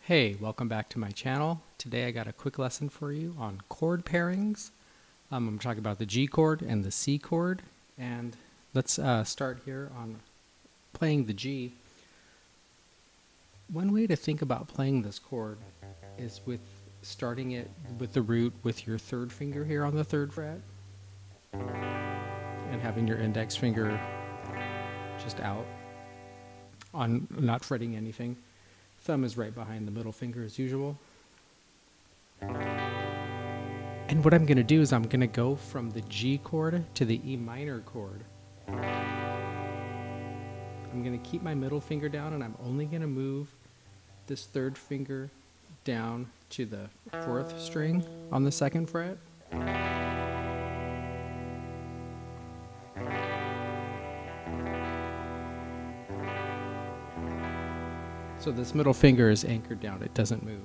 Hey, welcome back to my channel. Today I got a quick lesson for you on chord pairings. I'm talking about the G chord and the C chord. And let's start here on playing the G. One way to think about playing this chord is with starting it with the root with your third finger here on the third fret and having your index finger just out on not fretting anything. Thumb is right behind the middle finger as usual. And what I'm going to do is I'm going to go from the G chord to the E minor chord. I'm going to keep my middle finger down and I'm only going to move this third finger down to the fourth string on the second fret. So this middle finger is anchored down, it doesn't move.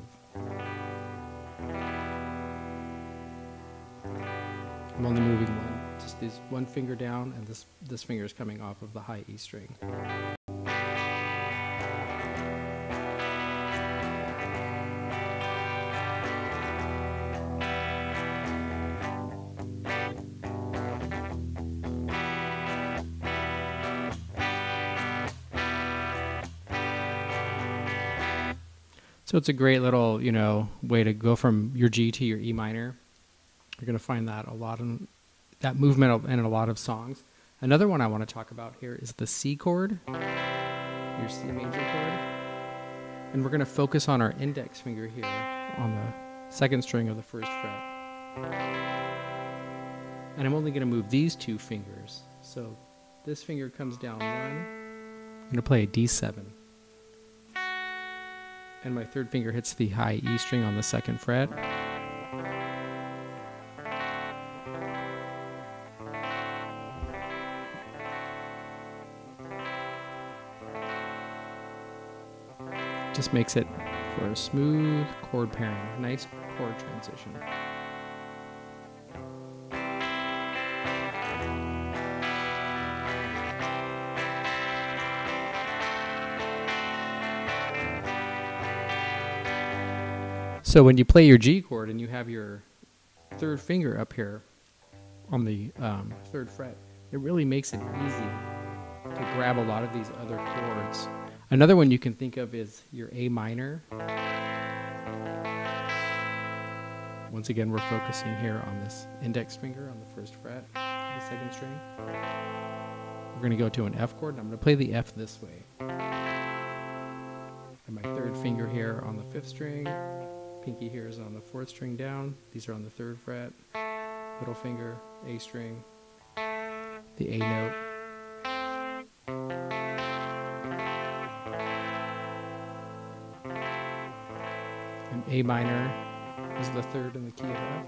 I'm only moving just this one finger down, and this finger is coming off of the high E string. So it's a great little, way to go from your G to your E minor. You're going to find that that movement in a lot of songs. Another one I want to talk about here is the C chord, your C major chord. And we're going to focus on our index finger here on the second string of the first fret. And I'm only going to move these two fingers. So this finger comes down one. I'm going to play a D7. And my third finger hits the high E string on the second fret. Just makes it for a smooth chord pairing, nice chord transition. So when you play your G chord and you have your third finger up here on the third fret, it really makes it easy to grab a lot of these other chords. Another one you can think of is your A minor. Once again, we're focusing here on this index finger on the first fret, the second string. We're going to go to an F chord, and I'm going to play the F this way. And my third finger here on the fifth string. Pinky here is on the fourth string down. These are on the third fret. Middle finger, A string, the A note. And A minor is the third in the key of F.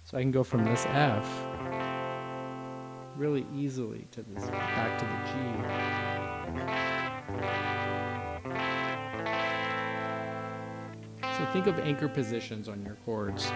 So I can go from this F really easily to this, back to the G. So think of anchor positions on your chords.